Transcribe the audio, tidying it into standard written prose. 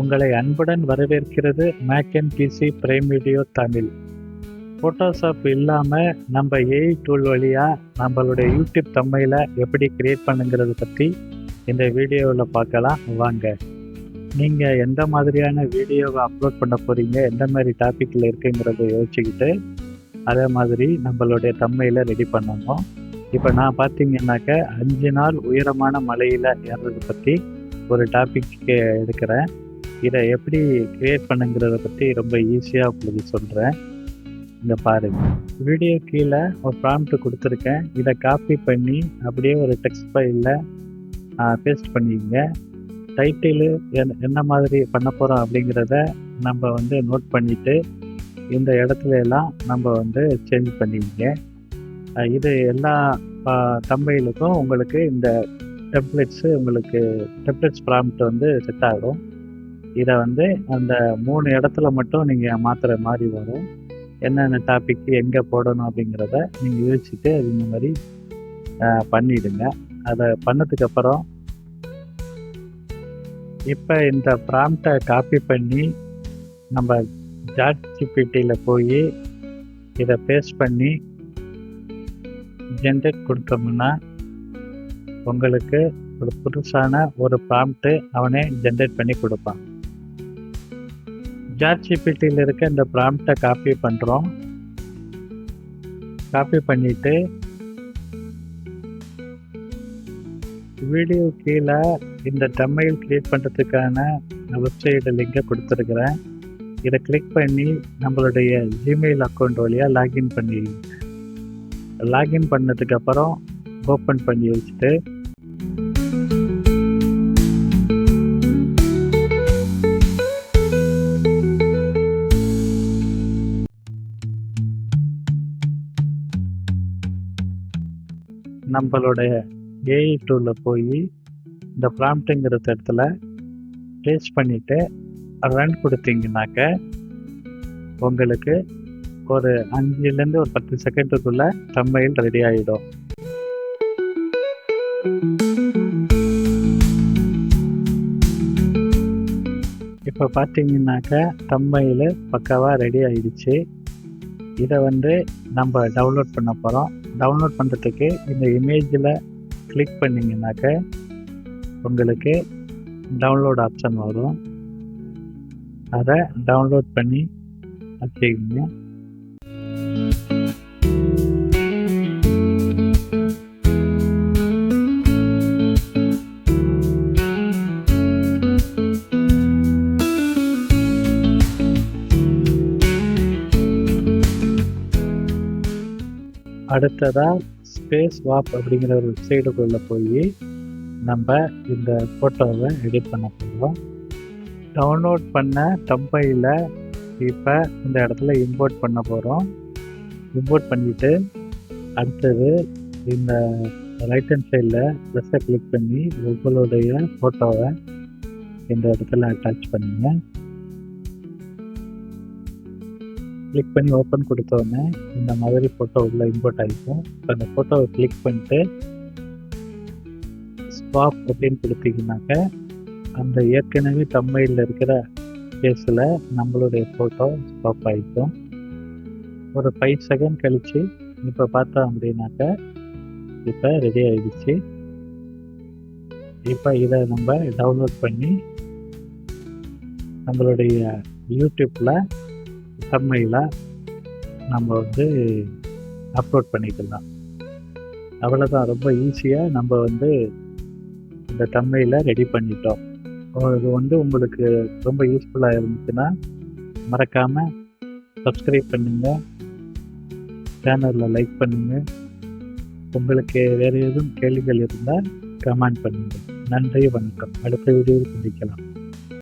உங்களை அன்புடன் வரவேற்கிறது Mac and PC Prime Video Tamil. Photoshop இல்லாமல் நம்ம ஏஐ டூல் வழியாக நம்மளுடைய யூடியூப் தம்ப்நெயிலை எப்படி கிரியேட் பண்ணுங்கிறத பற்றி இந்த வீடியோவில் பார்க்கலாம் வாங்க. நீங்கள் எந்த மாதிரியான வீடியோவை அப்லோட் பண்ண போகிறீங்க, எந்த மாதிரி டாப்பிக்கில் இருக்குங்கிறத யோசிச்சுக்கிட்டு அதே மாதிரி நம்மளுடைய தம்ப்நெயிலை ரெடி பண்ணணும். இப்போ நான் பார்த்தீங்கன்னாக்க 5 நாள் உயரமான மலையில் ஏறுறதை பற்றி ஒரு டாபிக் எடுக்கிறேன். இதை எப்படி கிரியேட் பண்ணுங்கிறத பற்றி ரொம்ப ஈஸியாக உங்களுக்கு சொல்கிறேன். இங்கே பாருங்கள், வீடியோ கீழே ஒரு ப்ராம்ப்ட் கொடுத்துருக்கேன். இதை காப்பி பண்ணி அப்படியே ஒரு டெக்ஸ்ட் ஃபைலில் பேஸ்ட் பண்ணிக்கங்க. டைட்டிலு என்ன மாதிரி பண்ண போகிறோம் அப்படிங்கிறத நம்ம நோட் பண்ணிவிட்டு இந்த இடத்துல எல்லாம் நம்ம சேஞ்ச் பண்ணிக்கங்க. இது எல்லா தம்ப்நெயிலுக்கும் உங்களுக்கு இந்த டெம்ப்ளேட்ஸ் ப்ராம்ப்ட் செட் ஆகும். இதை அந்த 3 இடத்துல மட்டும் நீங்கள் மாற்றுற மாதிரி வரும். என்னென்ன டாபிக்கு எங்கே போடணும் அப்படிங்கிறத நீங்கள் யோசிச்சுட்டு அது இந்த மாதிரி பண்ணிவிடுங்க. அதை பண்ணதுக்கப்புறம் இப்போ இந்த ப்ராம்ப்டை காப்பி பண்ணி நம்ம சாட்ஜிபிடியில் போய் இதை பேஸ்ட் பண்ணி ஜென்ரேட் கொடுத்தோம்னா உங்களுக்கு ஒரு புதுசான ஒரு ப்ராம்ப்ட்டு அவனே ஜென்ரேட் பண்ணி கொடுப்பான். சாட்ஜிபிடியில் இருக்க இந்த ப்ராம்ப்டை காப்பி பண்ணுறோம். காப்பி பண்ணிவிட்டு வீடியோ கீழே இந்த தம்ப்நெயில் கிரியேட் பண்ணுறதுக்கான வெப்சைட் லிங்கை கொடுத்துருக்குறேன். இதை கிளிக் பண்ணி நம்மளுடைய ஜிமெயில் அக்கௌண்ட் வழியாக லாகின் பண்ணிடுங்க. லாகின் பண்ணதுக்கப்புறம் ஓப்பன் பண்ணி வச்சுட்டு நம்மளுடைய ஏஐ டூலில் போய் இந்த ப்ராம்ப்ட்டுங்கிற இடத்துல பேஸ்ட் பண்ணிவிட்டு ரன் கொடுத்தீங்கன்னாக்க உங்களுக்கு ஒரு 5லேருந்து ஒரு 10 செகண்டுக்குள்ளே தம்ப்நெயில் ரெடி ஆகிடும். இப்போ பார்த்தீங்கன்னாக்க தம்ப்நெயில் பக்காவாக ரெடி ஆகிடுச்சு. இதை நம்ம டவுன்லோட் பண்ண போகிறோம். டவுன்லோட் பண்ணுறதுக்கு இந்த இமேஜில் கிளிக் பண்ணிங்கனாக்க உங்களுக்கு டவுன்லோட் ஆப்ஷன் வரும். அதை டவுன்லோட் பண்ணி வச்சுக்கோங்க. அடுத்ததாக ஸ்பேஸ் வாப் அப்படிங்கிற ஒரு வெப்சைட்டுக்குள்ளே போய் நம்ம இந்த ஃபோட்டோவை எடிட் பண்ண போகிறோம். டவுன்லோட் பண்ண தம்ப்நெயிலை இப்போ இந்த இடத்துல இம்போர்ட் பண்ண போகிறோம். இம்போர்ட் பண்ணிவிட்டு அடுத்தது இந்த ரைட் ஹேண்ட் சைடில் ப்ளஸ்ஸை கிளிக் பண்ணி உங்களுடைய ஃபோட்டோவை இந்த இடத்துல அட்டாச் பண்ணுங்க. கிளிக் பண்ணி ஓப்பன் கொடுத்தோடனே இந்த மாதிரி ஃபோட்டோ உள்ள இம்போர்ட் ஆகிக்கும். இப்போ அந்த ஃபோட்டோவை கிளிக் பண்ணிட்டு ஸ்வாப் அப்படின்னு கொடுத்தீங்கன்னாக்க அந்த ஏற்கனவே தம்ப்நெயிலில் இருக்கிற கேஸில் நம்மளுடைய ஃபோட்டோ ஸ்வாப் ஆகிக்கும். ஒரு 5 செகண்ட் கழித்து இப்போ பார்த்தோம் அப்படின்னாக்க இப்போ ரெடி ஆகிடுச்சு. இப்போ இதை நம்ம டவுன்லோட் பண்ணி நம்மளுடைய யூடியூப்பில் தம்ப்நெயிலாக நம்ம அப்லோட் பண்ணிக்கலாம். அவ்வளோதான், ரொம்ப ஈஸியாக நம்ம இந்த தம்ப்நெயிலை ரெடி பண்ணிட்டோம். இது உங்களுக்கு ரொம்ப யூஸ்ஃபுல்லாக இருந்துச்சுன்னா மறக்காமல் சப்ஸ்கிரைப் பண்ணுங்கள், சேனலில் லைக் பண்ணுங்கள். உங்களுக்கு வேறு எதுவும் கேள்விகள் இருந்தால் கமெண்ட் பண்ணுங்கள். நன்றி, வணக்கம். அடுத்த வீடியோவில் சந்திக்கலாம்.